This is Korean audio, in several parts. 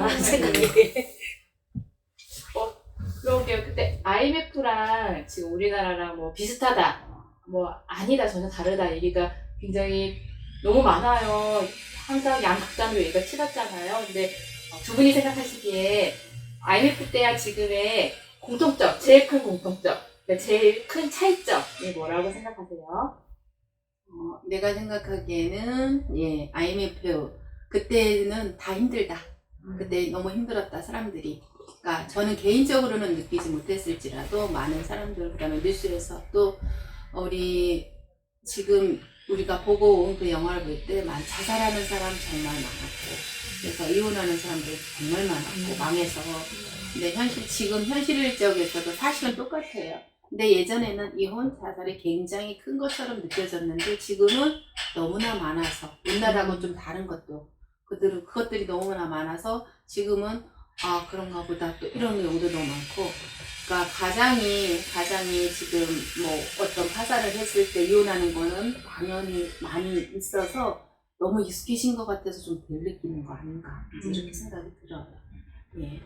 생각이. 그러게요. 그때 IMF랑 지금 우리나라랑 뭐 비슷하다, 뭐 아니다, 전혀 다르다 얘기가 굉장히 너무 많아요. 항상 양극단으로 얘기가 치닫잖아요. 근데 두 분이 생각하시기에 IMF 때와 지금의 공통점, 제일 큰 공통점, 그러니까 제일 큰 차이점이 뭐라고 생각하세요? 내가 생각하기에는 IMF 그때는 다 힘들다. 그때 너무 힘들었다 사람들이. 그러니까 저는 개인적으로는 느끼지 못했을지라도 많은 사람들, 그다음에 뉴스에서 또 우리 지금 우리가 보고 온 그 영화를 볼 때 자살하는 사람 정말 많았고, 그래서 이혼하는 사람들 정말 많았고 망해서. 근데 지금 현실적에서도 사실은 똑같아요. 근데 예전에는 이혼, 자살이 굉장히 큰 것처럼 느껴졌는데 지금은 너무나 많아서, 옛날하고 좀 다른 것도 그것들이 너무나 많아서 지금은 그런가 보다 또 이런 용도도 많고. 그러니까 가장이 지금 뭐 어떤 파산을 했을 때 이혼하는 거는 당연히 많이 있어서 너무 익숙해진 것 같아서 좀 덜 느끼는 거 아닌가 이렇게 생각이 들어요. 예.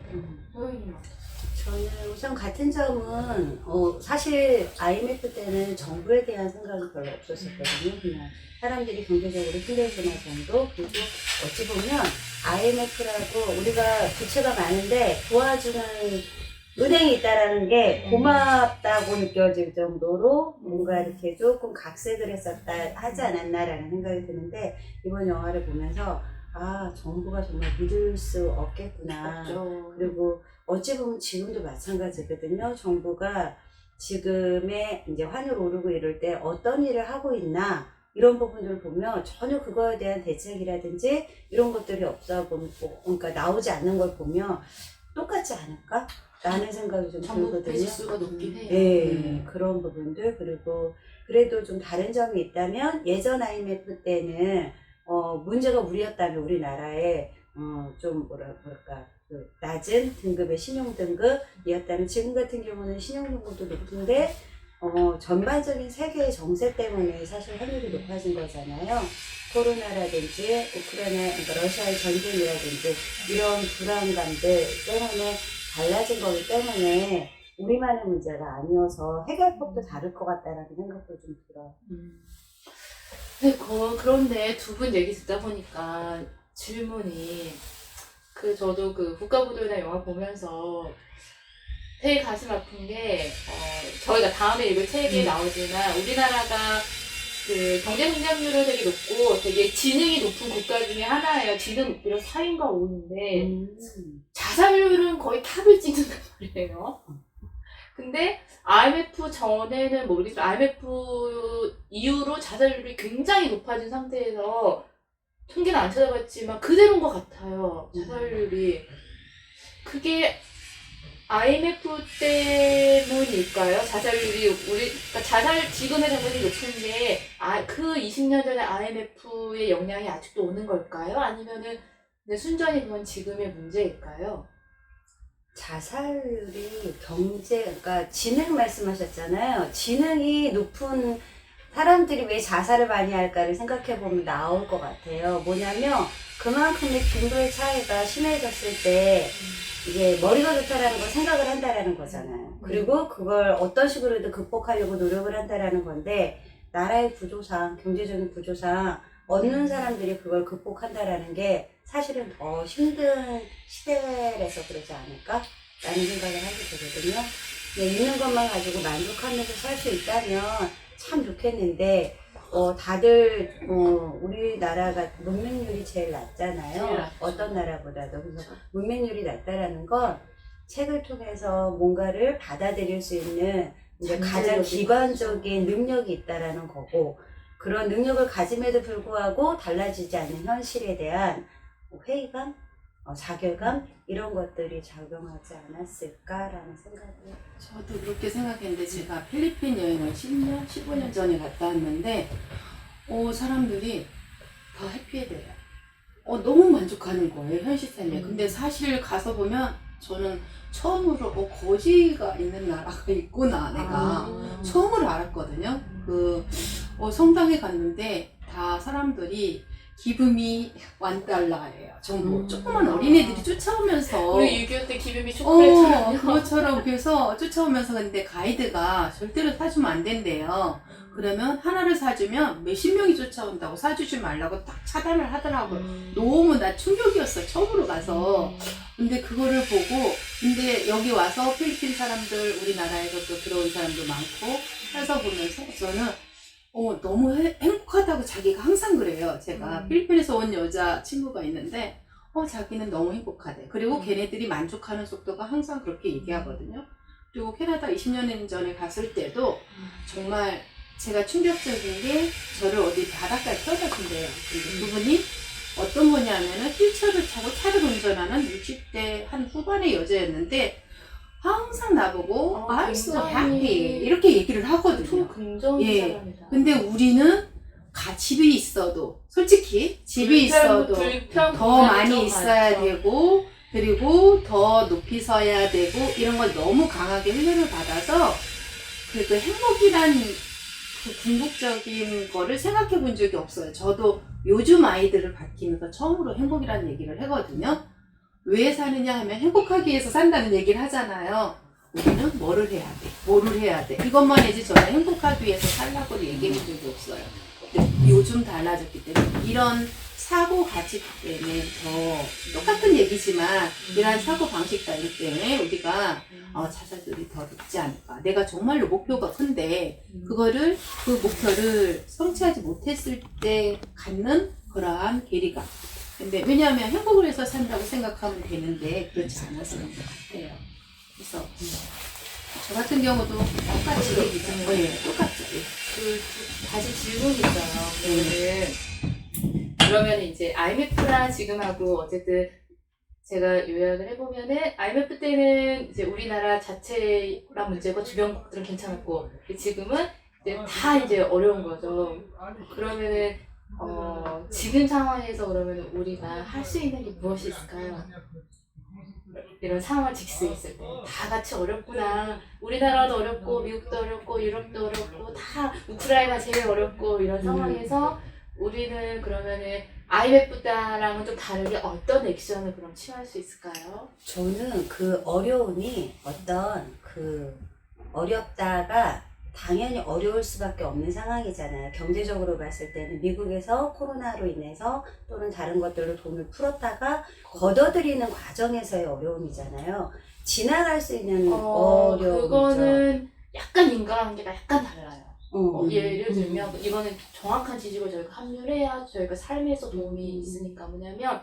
저는 우선 같은 점은 사실 IMF 때는 정부에 대한 생각이 별로 없었었거든요. 그냥 사람들이 경제적으로 힘들구나 정도. 그리고 어찌 보면 IMF라고 우리가 부채가 많은데 도와주는 은행이 있다라는 게 고맙다고 느껴질 정도로 뭔가 이렇게 조금 각색을 했었다 하지 않았나라는 생각이 드는데, 이번 영화를 보면서 정부가 정말 믿을 수 없겠구나. 없죠. 그리고 어찌 보면 지금도 마찬가지거든요. 정부가 지금의 이제 환율 오르고 이럴 때 어떤 일을 하고 있나, 이런 부분들을 보면 전혀 그거에 대한 대책이라든지 이런 것들이 없어 보고, 그러니까 나오지 않는 걸 보면 똑같지 않을까? 라는 생각이 좀 정부 들거든요. 지수가 높긴 해요. 네, 그런 부분들. 그리고 그래도 좀 다른 점이 있다면, 예전 IMF 때는 문제가 우리였다면 우리나라에 좀 뭐랄까 그 낮은 등급의 신용 등급이었다면, 지금 같은 경우는 신용 등급도 높은데 전반적인 세계의 정세 때문에 사실 환율이 높아진 거잖아요. 코로나라든지 우크라이나, 그러니까 러시아의 전쟁이라든지 이런 불안감들 때문에 달라진 거기 때문에 우리만의 문제가 아니어서 해결법도 다를 것 같다라는 생각도 좀 들어요. 네, 그런데 두 분 얘기 듣다 보니까 질문이, 저도 그 국가부도나 영화 보면서 되게 가슴 아픈 게, 저희가 다음에 읽을 책에 나오지만 우리나라가 그 경제 성장률은 되게 높고 되게 지능이 높은 국가 중에 하나예요. 지능 목표로 4인가 5인데 자살률은 거의 탑을 찍는단 말이에요. 근데 IMF 전에는 모르겠지만 IMF 이후로 자살률이 굉장히 높아진 상태에서, 통계는 안 찾아봤지만 그대로인 것 같아요. 자살률이. 그게 IMF 때문일까요? 자살률이 그러니까 지금의 자살률이 높은 게 그 20년 전에 IMF의 영향이 아직도 오는 걸까요? 아니면은 순전히 그건 지금의 문제일까요? 자살률이 그러니까 지능 말씀하셨잖아요. 지능이 높은 사람들이 왜 자살을 많이 할까를 생각해보면 나올 것 같아요. 뭐냐면 그만큼의 빈도의 차이가 심해졌을 때 이게 머리가 좋다라는 걸 생각을 한다라는 거잖아요. 그리고 그걸 어떤 식으로든 극복하려고 노력을 한다라는 건데, 나라의 구조상, 경제적인 구조상 얻는 사람들이 그걸 극복한다라는 게 사실은 더 힘든 시대라서 그러지 않을까? 라는 생각을 하게 되거든요. 있는 것만 가지고 만족하면서 살 수 있다면 참 좋겠는데, 다들 우리나라가 문맹률이 제일 낮잖아요. 어떤 나라보다도. 그래서 문맹률이 낮다라는 건 책을 통해서 뭔가를 받아들일 수 있는 이제 가장 기본적인 능력이 있다라는 거고, 그런 능력을 가짐에도 불구하고 달라지지 않는 현실에 대한 회의감, 자결감, 이런 것들이 작용하지 않았을까라는 생각이. 저도 그렇게 생각했는데, 제가 필리핀 여행을 10년, 15년 전에 갔다 왔는데 사람들이 다 해피해져요. 너무 만족하는 거예요, 현실 삶에. 근데 사실 가서 보면 저는 처음으로 거지가 있는 나라가 있구나, 내가 처음으로 알았거든요. 성당에 갔는데 다 사람들이 기금이 $1예요. 전부 조그만 어린애들이 쫓아오면서 우리 6.25 때 기름이 초콜릿처럼요. 그것처럼 그래서 쫓아오면서 근데 가이드가 절대로 사주면 안 된대요. 그러면 하나를 사주면 몇십 명이 쫓아온다고 사주지 말라고 딱 차단을 하더라고요. 너무 나 충격이었어. 처음으로 가서. 근데 그거를 보고 근데 여기 와서 필리핀 사람들 우리나라에서 또 들어온 사람도 많고 해서 보면서 저는 너무 행복하다고 자기가 항상 그래요. 제가 필리핀에서 온 여자 친구가 있는데 자기는 너무 행복하대. 그리고 걔네들이 만족하는 속도가 항상 그렇게 얘기하거든요. 그리고 캐나다 20년 전에 갔을 때도 정말 제가 충격적인 게 저를 어디 바닷가에 태워다 준대요. 근데 그분이 어떤 분이냐면은 휠체어를 타고 차를 운전하는 60대 한 후반의 여자였는데 항상 나보고 I'm so happy 이렇게 얘기를 하거든요. 긍정의 예. 사람이다. 근데 우리는 집이 있어도 솔직히 집이 있어도 더 많이 있어야 되고 그리고 더 높이 서야 되고 이런 걸 너무 강하게 훈련을 받아서 그래도 행복이란 그 궁극적인 거를 생각해 본 적이 없어요. 저도 요즘 아이들을 가르치면서 처음으로 행복이라는 얘기를 하거든요. 왜 사느냐 하면 행복하기 위해서 산다는 얘기를 하잖아요. 우리는 뭐를 해야 돼? 뭐를 해야 돼? 이것만 해지 저는 행복하기 위해서 살라고 얘기해 본 적이 없어요. 근데 요즘 달라졌기 때문에 이런 사고 가치 때문에 더 똑같은 얘기지만 이런 사고 방식 때문에 우리가 자살률이 더 높지 않을까. 내가 정말로 목표가 큰데 그거를 그 목표를 성취하지 못했을 때 갖는 그러한 괴리감. 근데 왜냐하면 행복을 해서 산다고 생각하면 되는데 그렇지 않아서 그런 것 같아요. 그래서 저 같은 경우도 똑같이 얘기죠. 똑같죠. 다시 질문이 있어요. 그러면 이제 IMF랑 지금하고 어쨌든 제가 요약을 해보면은 IMF 때는 이제 우리나라 자체랑 문제고 주변국들은 괜찮았고 지금은 이제 다 이제 어려운 거죠. 그러면은 지금 상황에서 그러면 우리가 할 수 있는 게 무엇이 있을까요? 이런 상황을 직시했을 때 다 같이 어렵구나. 우리나라도 어렵고 미국도 어렵고 유럽도 어렵고 다 우크라이나 제일 어렵고 이런 상황에서 우리는 그러면은 IMF랑은 좀 다르게 어떤 액션을 그럼 취할 수 있을까요? 저는 그 어려움이 어렵다가 당연히 어려울 수밖에 없는 상황이잖아요. 경제적으로 봤을 때는 미국에서 코로나로 인해서 또는 다른 것들로 돈을 풀었다가 걷어들이는 과정에서의 어려움이잖아요. 지나갈 수 있는 어려움이죠. 그거는 약간 인과관계가 약간 달라요. 예를 들면 이거는 정확한 지식을 저희가 합류해야 저희가 삶에서 도움이 있으니까 뭐냐면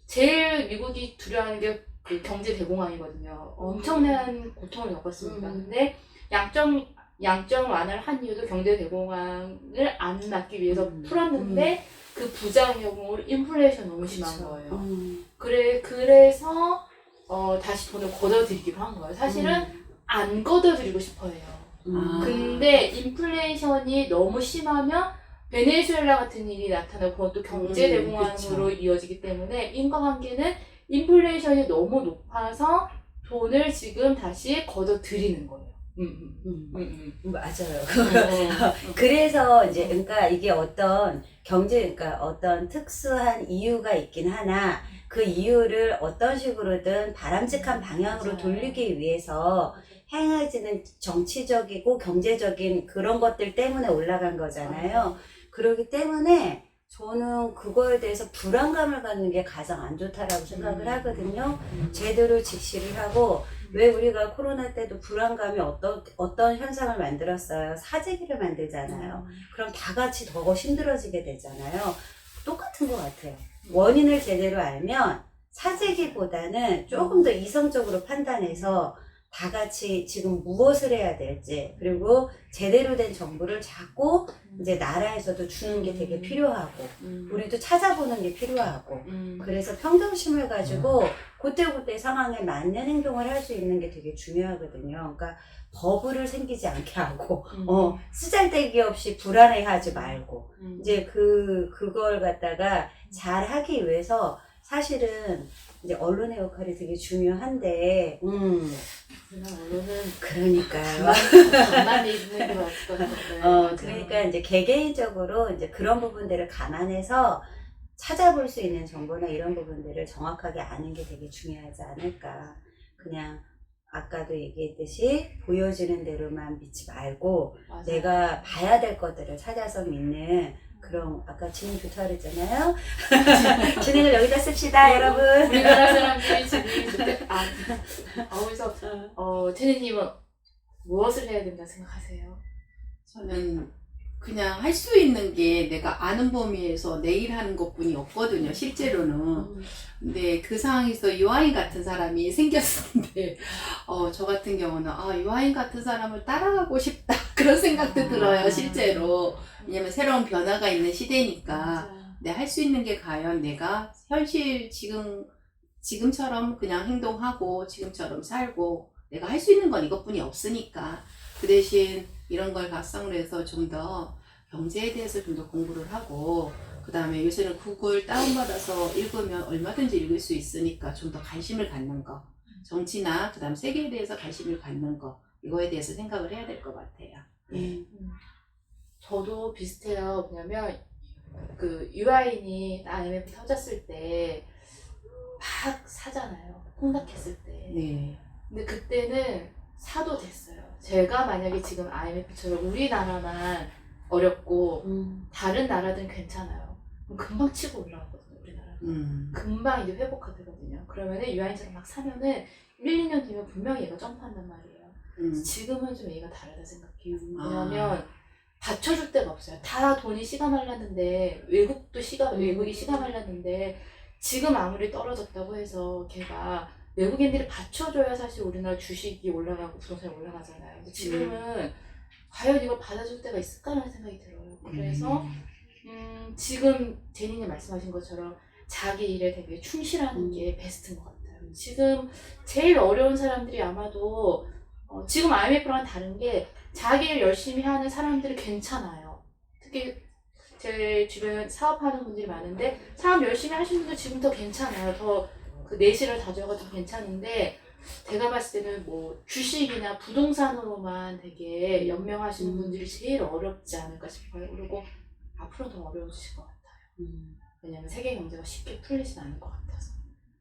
제일 미국이 두려워하는 게 그 경제 대공황이거든요. 엄청난 고통을 겪었습니다. 근데 양적 완화를 한 이유도 경제 대공황을 안 막기 위해서 풀었는데 그 부작용으로 인플레이션 너무 심한 거예요. 그래서 다시 돈을 걷어들이기로 한 거예요. 사실은 안 걷어들이고 싶어 해요. 근데 인플레이션이 너무 심하면 베네수엘라 같은 일이 나타나고 그것도 경제 대공황으로 이어지기 때문에 인과관계는 인플레이션이 너무 높아서 돈을 지금 다시 걷어들이는 거예요. 맞아요. 그래서 이제 그러니까 이게 어떤 그러니까 어떤 특수한 이유가 있긴 하나 그 이유를 어떤 식으로든 바람직한 방향으로 돌리기 위해서 행해지는 정치적이고 경제적인 그런 것들 때문에 올라간 거잖아요. 그렇기 때문에 저는 그거에 대해서 불안감을 갖는 게 가장 안 좋다라고 생각을 하거든요. 제대로 직시를 하고 왜 우리가 코로나 때도 불안감이 어떤 현상을 만들었어요? 사재기를 만들잖아요. 그럼 다 같이 더 힘들어지게 되잖아요. 똑같은 것 같아요. 원인을 제대로 알면 사재기보다는 조금 더 이성적으로 판단해서 다 같이 지금 무엇을 해야 될지 그리고 제대로 된 정보를 자꾸 이제 나라에서도 주는 게 되게 필요하고 우리도 찾아보는 게 필요하고 그래서 평정심을 가지고 그때 상황에 맞는 행동을 할 수 있는 게 되게 중요하거든요. 그러니까 버블을 생기지 않게 하고 쓰잘데기 없이 불안해하지 말고 이제 그걸 갖다가 잘 하기 위해서 사실은 이제 언론의 역할이 되게 중요한데, 그냥 언론은 그러니까요. 가만히 있는 게 맞을 것 같아요. 그러니까 이제 개개인적으로 이제 그런 부분들을 감안해서 찾아볼 수 있는 정보나 이런 부분들을 정확하게 아는 게 되게 중요하지 않을까. 그냥 아까도 얘기했듯이 보여지는 대로만 믿지 말고 맞아요. 내가 봐야 될 것들을 찾아서 믿는 그런, 아까 진행 좋다 그랬잖아요. 진행을 여기다 씁시다, 여러분. 우리나라 사람들이 지금 그때 그래서 제니님은 무엇을 해야 된다 생각하세요? 저는 그냥 할 수 있는 게 내가 아는 범위에서 내일 하는 것뿐이 없거든요, 실제로는. 근데 그 상황에서 유아인 같은 사람이 생겼었는데, 저 같은 경우는, 유아인 같은 사람을 따라가고 싶다. 그런 생각도 들어요, 실제로. 왜냐면 새로운 변화가 있는 시대니까. 맞아요. 내가 할 수 있는 게 과연 내가 현실 지금처럼 그냥 행동하고, 지금처럼 살고, 내가 할 수 있는 건 이것뿐이 없으니까. 그 대신 이런 걸 각성을 해서 좀 더 경제에 대해서 좀 더 공부를 하고, 그 다음에 요새는 구글 다운받아서 읽으면 얼마든지 읽을 수 있으니까 좀 더 관심을 갖는 거. 정치나 그 다음 세계에 대해서 관심을 갖는 거. 이거에 대해서 생각을 해야 될 것 같아요. 저도 비슷해요. 왜냐면 그 유아인이 IMF 터졌을 때 막 사잖아요. 폭락했을 때. 네. 근데 그때는 사도 됐어요. 제가 만약에 지금 IMF처럼 우리나라만 어렵고 다른 나라들은 괜찮아요. 그럼 금방 치고 올라가거든요, 우리나라. 금방 이제 회복하거든요. 그러면은 유아인처럼 막 사면은 1, 2년 뒤면 분명히 얘가 점프한단 말이에요. 지금은 좀 얘가 다르다 생각해요. 왜냐면 받쳐줄 데가 없어요. 다 돈이 씨가 말랐는데 외국이 씨가 말랐는데 지금 아무리 떨어졌다고 해서 걔가 외국인들이 받쳐줘야 사실 우리나라 주식이 올라가고 부동산이 올라가잖아요. 근데 지금은 과연 이걸 받아줄 때가 있을까라는 생각이 들어요. 그래서 지금 제니님 말씀하신 것처럼 자기 일에 되게 충실하는 게 베스트인 것 같아요. 지금 제일 어려운 사람들이 아마도 지금 IMF랑 다른 게 자기 일 열심히 하는 사람들이 괜찮아요. 특히 제 주변에 사업하는 분들이 많은데 사업 열심히 하시는 분들 지금 더 괜찮아요. 더 그 내실을 다져가 더 괜찮은데 제가 봤을 때는 뭐 주식이나 부동산으로만 되게 연명하시는 분들이 제일 어렵지 않을까 싶어요. 그리고 앞으로 더 어려워지실 것 같아요. 왜냐면 세계 경제가 쉽게 풀리진 않을 것 같아서.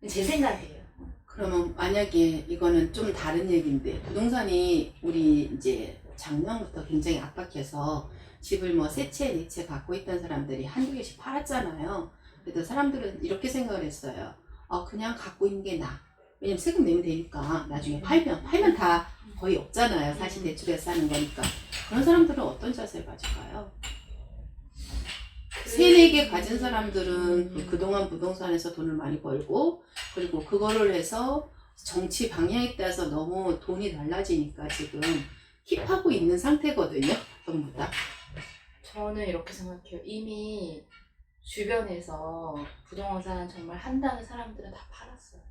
제 생각이에요. 그러면 만약에 이거는 좀 다른 얘기인데, 부동산이 우리 이제 작년부터 굉장히 압박해서 집을 뭐 세 채, 네 채 갖고 있던 사람들이 한두 개씩 팔았잖아요. 그래도 사람들은 이렇게 생각을 했어요. 그냥 갖고 있는 게 나아. 왜냐면 세금 내면 되니까 나중에 팔면 다 거의 없잖아요. 사실 대출해서 사는 거니까. 그런 사람들은 어떤 자세를 가질까요? 세네 개 가진 사람들은 그동안 부동산에서 돈을 많이 벌고, 그리고 그거를 해서 정치 방향에 따라서 너무 돈이 달라지니까 지금 힙하고 있는 상태거든요. 전부 다. 저는 이렇게 생각해요. 이미 주변에서 부동산 정말 한다는 사람들은 다 팔았어요.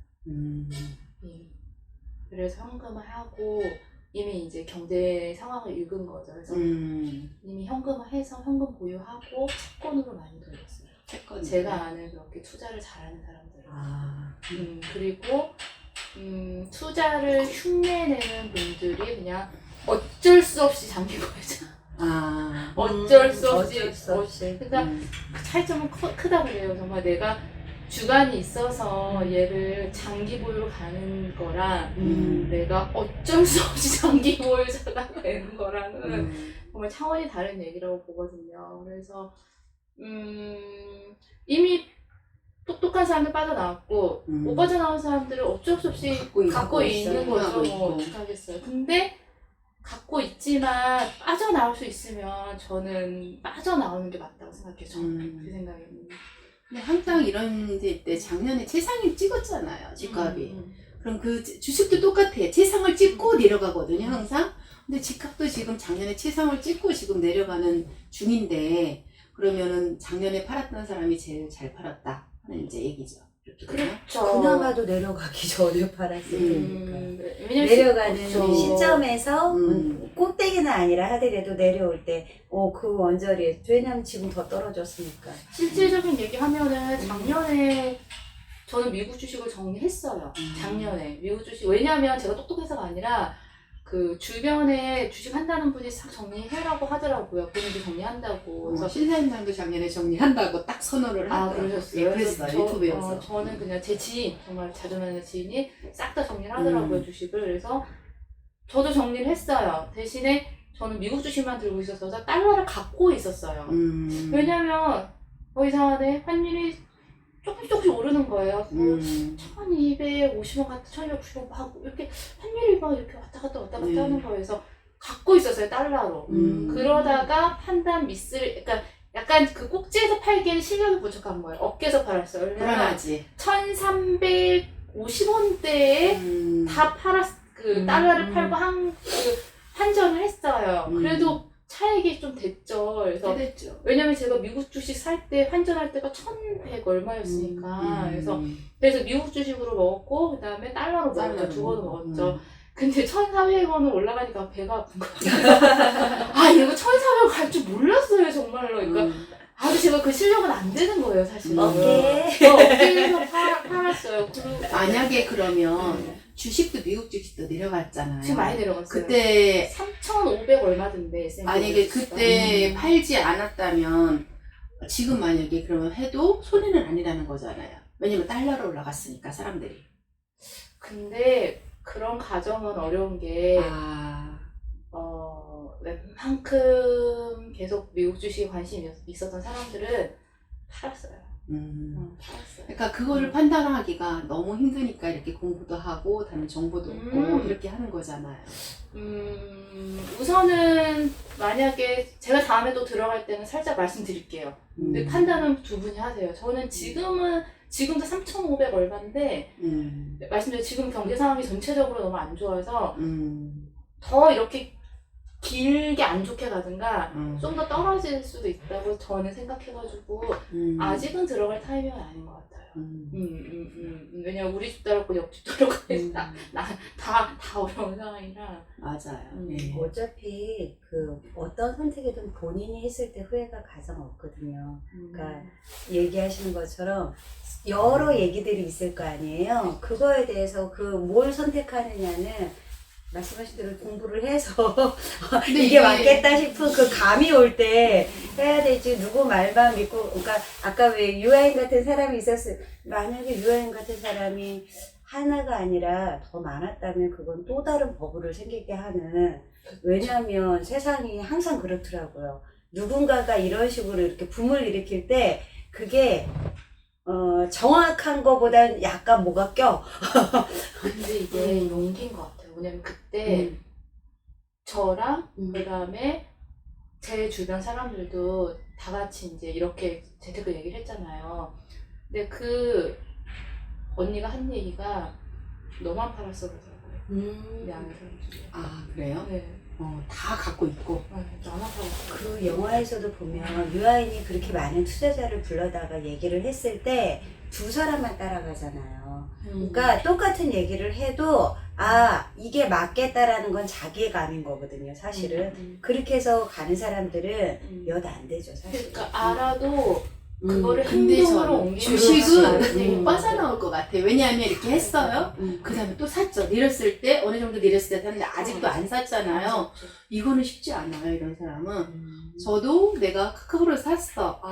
그래서 현금화하고 이미 이제 경제 상황을 읽은 거죠. 그래서 이미 현금화해서 현금 보유하고 채권으로 많이 돌렸어요. 채권. 제가 아는 그렇게 투자를 잘하는 사람들은. 그리고 투자를 흉내내는 분들이 그냥 어쩔 수 없이 장기 보유자. 어쩔 수 없이. 그러니까 그 차이점은 크다 그래요. 정말 내가 주관이 있어서 얘를 장기 보유로 가는 거랑 내가 어쩔 수 없이 장기 보유자가 되는 거랑은 정말 차원이 다른 얘기라고 보거든요. 그래서 이미 똑똑한 사람들 빠져나왔고 못 빠져나온 사람들은 어쩔 수 없이 갖고 있는 거죠. 뭐 어떡하겠어요. 근데 갖고 있지만 빠져나올 수 있으면 저는 빠져나오는 게 맞다고 생각해요. 저는 그 생각에는. 근데 항상 이런 때 작년에 최상위 찍었잖아요. 집값이. 그럼 그 주식도 똑같아. 최상을 찍고 내려가거든요. 항상. 근데 집값도 지금 작년에 최상을 찍고 지금 내려가는 중인데, 그러면은 작년에 팔았던 사람이 제일 잘 팔았다 하는 이제 얘기죠. 그렇죠. 그나마도 내려가기 전에 팔았을 테니까. 내려가는 시점에서 꼭대기는 아니라 하더라도 내려올 때 그 원저리, 왜냐면 지금 더 떨어졌으니까. 실질적인 얘기하면은 작년에 저는 미국 주식을 정리했어요. 작년에 미국 주식. 왜냐하면 제가 똑똑해서가 아니라 그 주변에 주식 한다는 분이 싹 정리해라고 하더라고요. 본인도 정리한다고. 그래서 신사임당도 작년에 정리한다고 딱 선언을 하더라고요. 그러셨어요? 예, 그랬어요. 그래서 유튜브에서. 저는 그냥 제 지인, 정말 자주 만나는 지인이 싹 다 정리를 하더라고요, 주식을. 그래서 저도 정리를 했어요. 대신에 저는 미국 주식만 들고 있어서 달러를 갖고 있었어요. 왜냐면 이상하네. 환율이 조금씩 오르는 거예요. 1250원 같아, 1260원 막 이렇게 환율이 막 이렇게 왔다 갔다 하는 거예요. 그래서 갖고 있었어요, 달러로. 그러다가 판단 미스를, 그러니까 약간 그 꼭지에서 팔기에는 실력이 부족한 거예요. 어깨에서 팔았어요. 왜냐면 불안하지. 1350원대에 다 달러를 팔고 환전을 했어요. 그래도 차익이 좀 됐죠. 그래서 됐죠. 왜냐면 제가 미국 주식 살 때 환전할 때가 1100 얼마였으니까. 그래서 미국 주식으로 먹었고 그다음에 달러로 먹었죠. 두 번을 먹었죠. 근데 1,400원은 올라가니까 배가 아픈 거예요. 이거 1,400원 갈 줄 몰랐어요, 정말로. 그러니까 근데 제가 그 실력은 안 되는 거예요, 사실은. 어깨에서 팔았어요. 만약에 그러면 주식도 미국 주식도 내려갔잖아요. 지금 많이 내려갔어요. 그때 3,500 얼마던데. 만약에 그때 팔지 않았다면 지금 만약에 그러면 해도 손해는 아니라는 거잖아요. 왜냐면 달러로 올라갔으니까 사람들이. 근데 그런 가정은 어려운 게 웬만큼 계속 미국 주식에 관심이 있었던 사람들은 팔았어요. 팔았어요. 그러니까 그거를 판단하기가 너무 힘드니까 이렇게 공부도 하고 다른 정보도 얻고 이렇게 하는 거잖아요. 우선은 만약에 제가 다음에 또 들어갈 때는 살짝 말씀드릴게요. 근데 판단은 두 분이 하세요. 저는 지금도 3,500 얼마인데 말씀드린 지금 경제 상황이 전체적으로 너무 안 좋아서 더 이렇게 길게 안 좋게 가든가 좀 더 떨어질 수도 있다고 저는 생각해가지고 아직은 들어갈 타이밍은 아닌 것 같아요. 왜냐면 우리 집 따랐고 옆집 따랐고 다 어려운 상황이라. 맞아요. 어차피 그 어떤 선택이든 본인이 했을 때 후회가 가장 없거든요. 그러니까 얘기하시는 것처럼 여러 얘기들이 있을 거 아니에요. 그거에 대해서 뭘 선택하느냐는 말씀하신 대로 공부를 해서 이게 맞겠다 싶은 그 감이 올 때 해야 되지. 누구 말만 믿고. 그러니까 아까 왜 유아인 같은 사람이 만약에 유아인 같은 사람이 하나가 아니라 더 많았다면 그건 또 다른 버블을 생기게 하는. 왜냐하면 세상이 항상 그렇더라고요. 누군가가 이런 식으로 이렇게 붐을 일으킬 때 그게 정확한 거보단 약간 뭐가 껴. 근데 이게 용기인 것 같아요. 왜냐면 그때 저랑 그다음에 제 주변 사람들도 다 같이 이제 이렇게 재테크 얘기를 했잖아요. 근데 그 언니가 한 얘기가 너만 팔았어 그러더라고요. 양의 사람들이. 그래요? 네. 다 갖고 있고. 나만 팔았어. 그 영화에서도 보면 유아인이 그렇게 많은 투자자를 불러다가 얘기를 했을 때 두 사람만 따라가잖아요. 그러니까 똑같은 얘기를 해도 이게 맞겠다라는 건 자기의 감인 거거든요, 사실은. 그렇게 해서 가는 사람들은 몇 안 되죠, 사실. 그러니까 알아도 그거를 근데 행동으로 옮기는 주식은 빠져나올 것 같아요. 왜냐하면 이렇게 했어요. 그 다음에 또 샀죠. 내렸을 때 어느 정도 내렸을 때 샀는데 아직도 안 샀잖아요. 이거는 쉽지 않아요, 이런 사람은. 저도 내가 카카오를 샀어.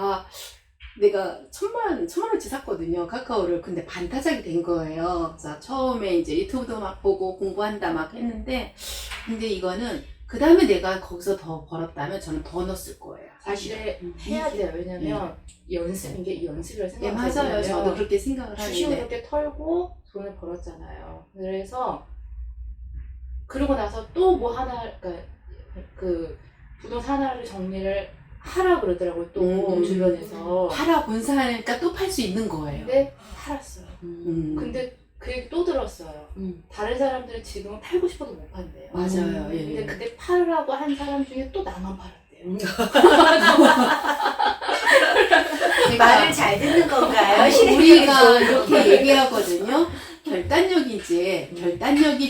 내가 1,000만원치 샀거든요, 카카오를. 근데 반타작이 된 거예요. 그래서 처음에 이제 유튜브도 막 보고 공부한다 막 했는데, 근데 이거는 그 다음에 내가 거기서 더 벌었다면 저는 더 넣었을 거예요, 사실. 해야 돼요. 왜냐면 이게 연습이라고 생각해요. 맞아요. 저도 그렇게 생각을 주식을 하는데. 그렇게 털고 돈을 벌었잖아요. 그래서 그러고 나서 또 뭐 하나, 그러니까 그 부동산 하나를 정리를 하라 그러더라고요. 또 주변에서 팔아 본사하니까 또 팔 수 있는 거예요. 근데 팔았어요. 근데 그 얘기 또 들었어요. 다른 사람들은 지금 팔고 싶어도 못 판대요. 맞아요. 근데 그때 팔으라고 한 사람 중에 또 나만 팔았대요. 말을 잘 듣는 건가요? 우리가 이렇게 얘기하거든요. 결단력이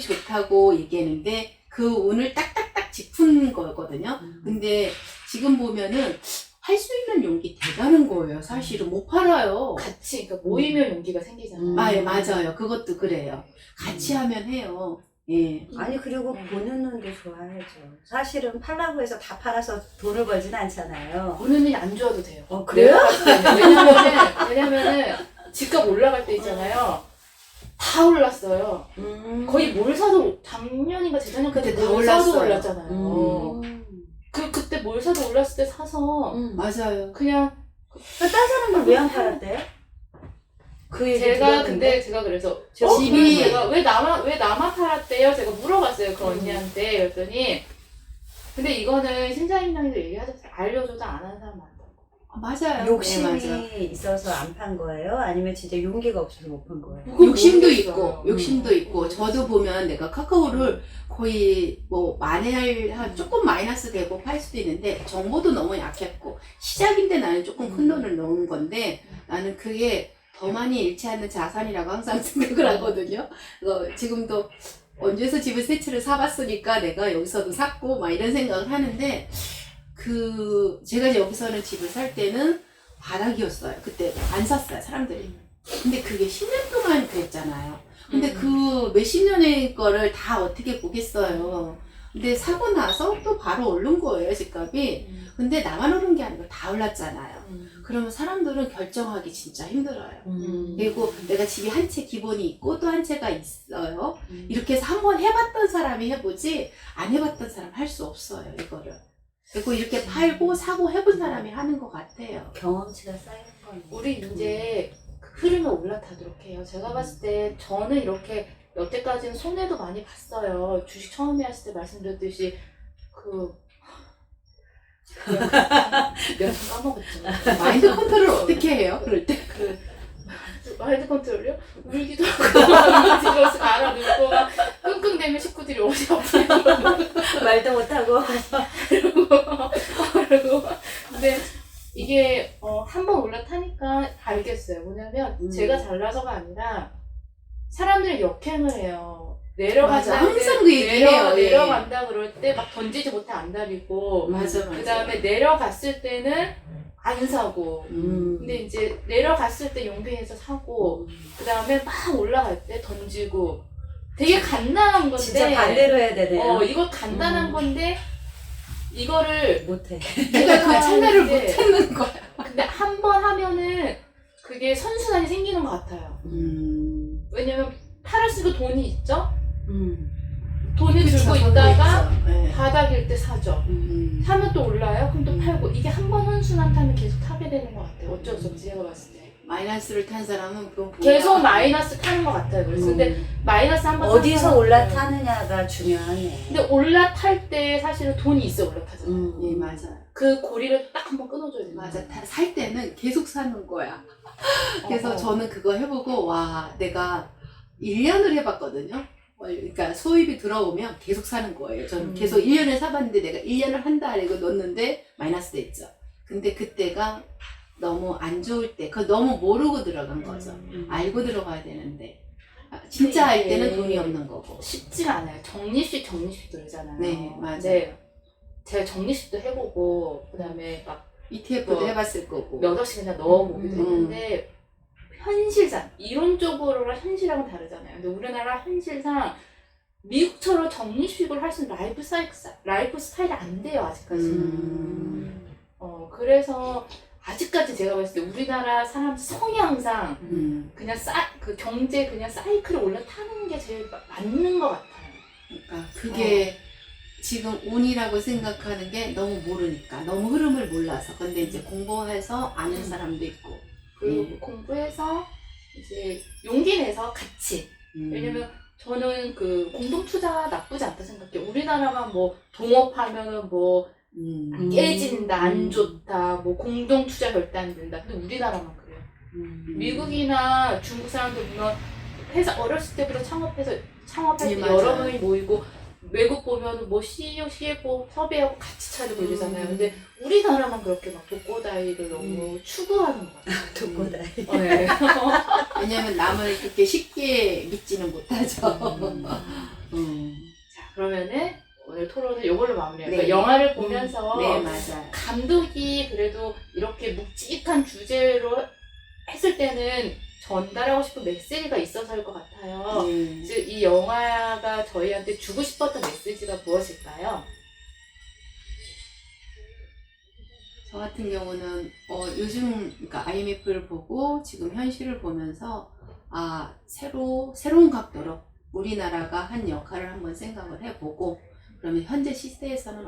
좋다고 얘기하는데 그 운을 딱딱딱 짚은 거거든요. 근데 지금 보면은 할 수 있는 용기 대단한 거예요. 사실은 못 팔아요. 같이 그러니까 모이면 용기가 생기잖아요. 아, 예, 맞아요. 그것도 그래요. 같이 하면 해요. 예. 아니 그리고 보는 눈도 좋아야죠. 사실은 팔라고 해서 다 팔아서 돈을 벌진 않잖아요. 보는 눈이 안 좋아도 돼요. 그래요? 왜냐면은 집값 올라갈 때 있잖아요. 다 올랐어요. 거의 뭘 사도 작년인가 재작년까지 그때 다 뭘 사도 올랐어요. 올랐잖아요. 그때 뭘 사도 올랐을 때 사서 맞아요. 그냥 딴 사람은 왜 안 팔았대요? 그 얘기 제가 들었는데? 제가 그래서 집이- 제가 왜 나만 팔았대요? 제가 물어봤어요 그 언니한테. 그랬더니 근데 이거는 신사임당에서 얘기하셨어요. 알려줘도 안 하는 사람 많다고. 맞아요. 욕심이 예, 맞아요. 있어서 안 판 거예요? 아니면 진짜 용기가 없어서 못 판 거예요? 욕심도 모르겠어요. 있고, 욕심도 있고, 저도 보면 내가 카카오를 거의 뭐 만회할, 조금 마이너스 되고 팔 수도 있는데, 정보도 너무 약했고, 시작인데 나는 조금 큰 돈을 넣은 건데, 나는 그게 더 많이 잃지 않는 자산이라고 항상 생각을 하거든요. 지금도 언제서 집을 세 채를 사봤으니까 내가 여기서도 샀고, 막 이런 생각을 하는데, 제가 이제 여기서는 집을 살 때는 바닥이었어요. 그때 안 샀어요, 사람들이. 근데 그게 10년 동안 그랬잖아요. 근데 그 몇십 년의 거를 다 어떻게 보겠어요. 근데 사고 나서 또 바로 오른 거예요, 집값이. 근데 나만 오른 게 아니고 다 올랐잖아요. 그러면 사람들은 결정하기 진짜 힘들어요. 그리고 내가 집이 한 채 기본이 있고 또 한 채가 있어요. 이렇게 해서 한번 해봤던 사람이 해보지 안 해봤던 사람 할 수 없어요, 이거를. 그리고 이렇게 팔고 사고 해본 사람이 하는 것 같아요. 경험치가 쌓이는 거네. 우리 이제 그 흐름에 올라타도록 해요. 제가 봤을 때 저는 이렇게 여태까지는 손해도 많이 봤어요. 주식 처음에 했을 때 말씀드렸듯이 내가 좀 까먹었죠. 마인드 컨트롤 어떻게 해요? 그럴 때? 마인드 컨트롤이요? 울기도 하고 집에서 갈아 눕고 막 끙끙대면 식구들이 어디가 말도 못하고. 그리고 근데 이게 한 번 올라타니까 알겠어요. 뭐냐면 제가 잘나서가 아니라 사람들이 역행을 해요. 맞아, 항상 그 얘기해요. 예. 내려간다 그럴 때 막 던지지 못해 안달이고 맞아. 그 다음에 내려갔을 때는 안 사고 근데 이제 내려갔을 때 용기내서 사고 그 다음에 막 올라갈 때 던지고 되게 간단한 건데 진짜 반대로 해야 되네요. 이거 간단한 건데 이거를 못해. 내가 그 참여를 못 이제- 찾는 거야. 근데 한 번 하면은 그게 선순환이 생기는 것 같아요. 왜냐면 팔았으니까 돈이 있죠? 돈을 들고 있다가 네. 바닥일 때 사죠. 사면 또 올라요? 그럼 또 팔고. 이게 한 번 선순환 타면 계속 타게 되는 것 같아요. 어쩔 수 없지, 제가 봤을 때. 마이너스를 탄 사람은 그건 뭐야? 계속 마이너스 타는 것 같아요. 그래서 근데 마이너스 한번 어디서 올라타느냐가 중요하네. 근데 올라탈 때 사실은 돈이 있어 올라타잖아요. 예, 맞아요. 그 고리를 딱 한번 끊어줘야 돼요. 맞아. 살 때는 계속 사는 거야. 그래서 저는 그거 해보고, 와, 내가 1년을 해봤거든요. 그러니까 소입이 들어오면 계속 사는 거예요. 저는 계속 1년을 사봤는데 내가 1년을 한 달에 이거 넣었는데 마이너스 됐죠. 근데 그때가 너무 안 좋을 때, 그거 너무 모르고 들어간 거죠. 알고 들어가야 되는데. 진짜 알 때는 돈이 없는 거고. 쉽지가 않아요. 적립식도 그러잖아요. 네, 맞아요. 네. 제가 적립식도 해보고 그다음에 막 ETF도 해봤을 거고. 몇 억씩 그냥 넣어보기도 했는데 현실상 이론적으로랑 현실하고는 다르잖아요. 근데 우리나라 현실상 미국처럼 적립식을 할 수 있는 라이프 스타일이 안 돼요 아직까지는. 그래서 아직까지 제가 봤을 때 우리나라 사람 성향상 그냥 그 경제 그냥 사이클을 올라타는 게 제일 맞는 것 같아요. 그러니까 그게 지금 운이라고 생각하는 게 너무 모르니까, 너무 흐름을 몰라서. 근데 이제 공부해서 아는 사람도 있고. 그리고 공부해서 이제 용기 내서 같이. 왜냐면 저는 그 공동 투자가 나쁘지 않다 생각해요. 우리나라만 뭐 동업하면은 뭐 깨진다, 안 좋다, 뭐 공동 투자 절대 안 된다. 근데 우리나라만 그래요. 미국이나 중국 사람들 보면 회사 어렸을 때부터 창업할 때 맞아요. 여러 명이 모이고 외국 보면 뭐 CEO, CFO 섭외하고 같이 차리고 이러잖아요. 근데 우리나라만 그렇게 막 독고다이를 너무 추구하는 것 같아요. 독고다이. 네. 왜냐면 남을 그렇게 쉽게 믿지는 못하죠. 자, 그러면은 오늘 토론을 이걸로 마무리해요. 네. 그러니까 영화를 보면서 네, 맞아요. 감독이 그래도 이렇게 묵직한 주제로 했을 때는 전달하고 싶은 메시지가 있어서일 것 같아요. 네. 즉, 이 영화가 저희한테 주고 싶었던 메시지가 무엇일까요? 저 같은 경우는 요즘 그러니까 IMF를 보고 지금 현실을 보면서 새로운 각도로 우리나라가 한 역할을 한번 생각을 해보고 그러면 현재 시대에서는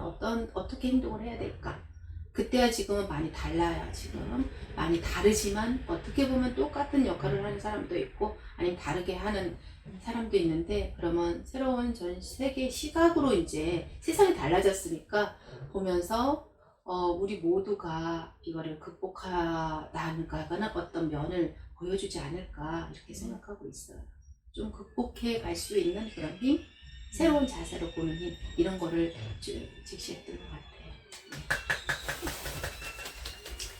어떻게 행동을 해야 될까? 그때와 지금은 많이 달라요. 지금 많이 다르지만 어떻게 보면 똑같은 역할을 하는 사람도 있고 아니면 다르게 하는 사람도 있는데 그러면 새로운 전 세계 시각으로 이제 세상이 달라졌으니까 보면서 우리 모두가 이거를 극복하는 어떤 면을 보여주지 않을까 이렇게 생각하고 있어요. 좀 극복해 갈 수 있는 그런 힘, 새로운 자세로 보는 힘 이런 거를 제시했던 것 같아요.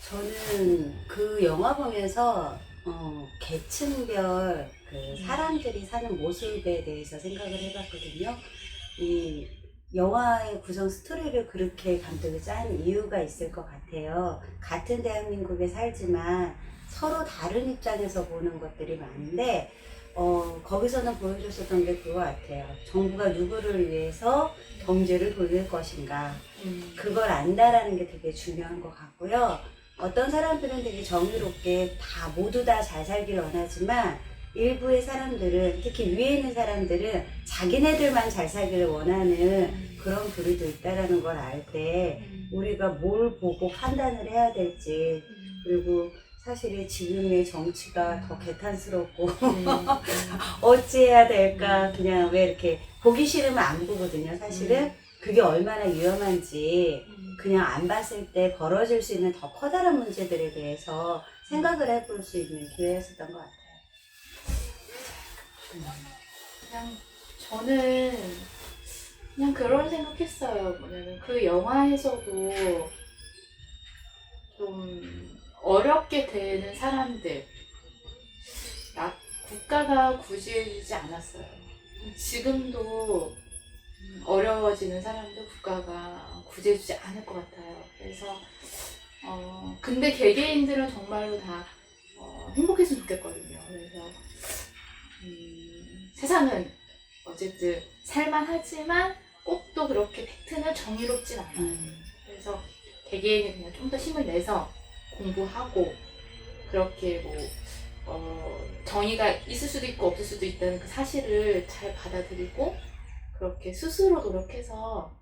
저는 그 영화 보면서 계층별 그 사람들이 사는 모습에 대해서 생각을 해봤거든요. 이 영화의 구성 스토리를 그렇게 감독이 짠 이유가 있을 것 같아요. 같은 대한민국에 살지만 서로 다른 입장에서 보는 것들이 많은데 거기서는 보여줬었던 게 그거 같아요. 정부가 누구를 위해서 경제를 돌릴 것인가 그걸 안다라는 게 되게 중요한 것 같고요. 어떤 사람들은 되게 정의롭게 모두 다 잘 살길 원하지만 일부의 사람들은 특히 위에 있는 사람들은 자기네들만 잘 살기를 원하는 그런 부류도 있다라는 걸 알 때 우리가 뭘 보고 판단을 해야 될지 그리고 사실 지금의 정치가 더 개탄스럽고 어찌해야 될까 그냥 왜 이렇게 보기 싫으면 안 보거든요. 사실은 그게 얼마나 위험한지 그냥 안 봤을 때 벌어질 수 있는 더 커다란 문제들에 대해서 생각을 해볼 수 있는 기회였었던 것 같아요. 그냥 저는 그냥 그런 생각했어요. 뭐냐면 그 영화에서도 좀 어렵게 되는 사람들, 국가가 구제해주지 않았어요. 지금도 어려워지는 사람들 국가가 구제해주지 않을 것 같아요. 그래서 근데 개개인들은 정말로 다 행복했으면 좋겠거든요. 그래서 세상은 어쨌든 살만하지만 꼭 또 그렇게 팩트는 정의롭진 않아요. 그래서 개개인이 그냥 좀 더 힘을 내서 공부하고 그렇게 정의가 있을 수도 있고 없을 수도 있다는 그 사실을 잘 받아들이고 그렇게 스스로 노력해서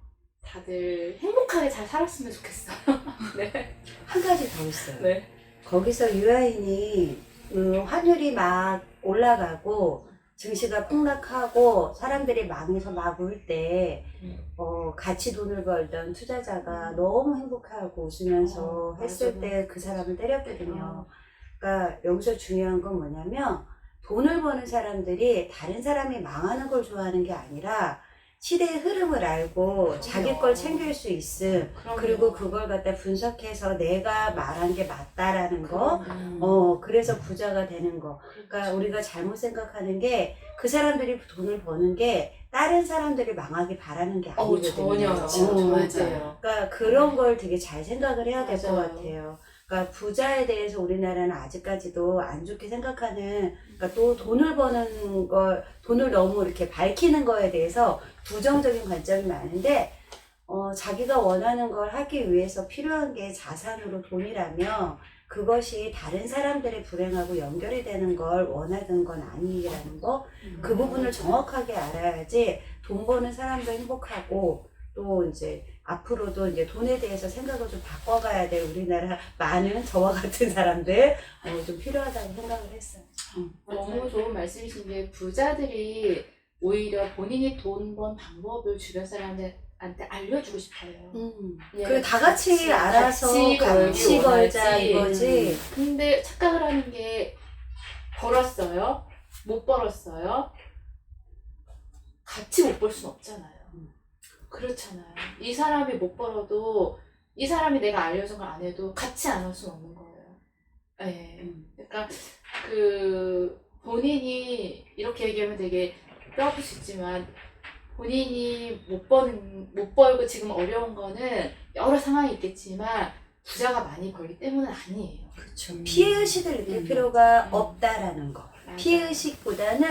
다들 행복하게 잘 살았으면 좋겠어요. 네. 한 가지 더 있어요. 네. 거기서 유아인이 환율이 막 올라가고 증시가 폭락하고 사람들이 망해서 막 울 때 같이 돈을 벌던 투자자가 너무 행복하고 웃으면서 했을 맞아요. 때 그 사람을 때렸거든요. 그러니까 여기서 중요한 건 뭐냐면 돈을 버는 사람들이 다른 사람이 망하는 걸 좋아하는 게 아니라 시대의 흐름을 알고 자기 걸 챙길 수 있음. 그리고 그걸 갖다 분석해서 내가 말한 게 맞다라는 거. 그래서 부자가 되는 거. 그러니까 우리가 잘못 생각하는 게 그 사람들이 돈을 버는 게 다른 사람들이 망하기 바라는 게 아니거든요. 전혀요. 맞아요. 그러니까 그런 걸 되게 잘 생각을 해야 될 것 맞아요. 같아요. 그러니까 부자에 대해서 우리나라는 아직까지도 안 좋게 생각하는, 그러니까 또 돈을 버는 걸, 돈을 너무 이렇게 밝히는 거에 대해서 부정적인 관점이 많은데, 자기가 원하는 걸 하기 위해서 필요한 게 자산으로 돈이라면 그것이 다른 사람들의 불행하고 연결이 되는 걸 원하는 건 아니라는 거, 그 부분을 정확하게 알아야지 돈 버는 사람도 행복하고 또 이제 앞으로도 이제 돈에 대해서 생각을 좀 바꿔가야 될 우리나라 많은 저와 같은 사람들 좀 필요하다고 생각을 했어요. 너무 좋은 말씀이신 게 부자들이 오히려 본인이 돈 번 방법을 주변 사람들한테 알려주고 싶어요. 그리고 다 같이 알아서 같이 걸자 원하지. 이거지. 근데 착각을 하는 게 벌었어요? 못 벌었어요? 같이 못 벌 수는 없잖아요. 그렇잖아요. 이 사람이 못 벌어도 이 사람이 내가 알려준 걸 안 해도 같이 안 할 수는 없는 거예요. 네. 그러니까 본인이 이렇게 얘기하면 되게 뼈아플 수 있지만 본인이 못 벌고 지금 어려운 거는 여러 상황이 있겠지만 부자가 많이 벌기 때문은 아니에요. 그렇죠. 피해의식을 느낄 필요가 없다라는 거. 맞아요. 피해의식보다는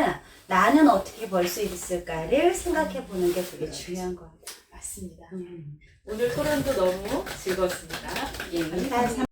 나는 어떻게 벌 수 있을까를 생각해 보는 게 되게 중요한 것 같아요. 맞습니다. 오늘 토론도 너무 즐거웠습니다. 예, 감사합니다.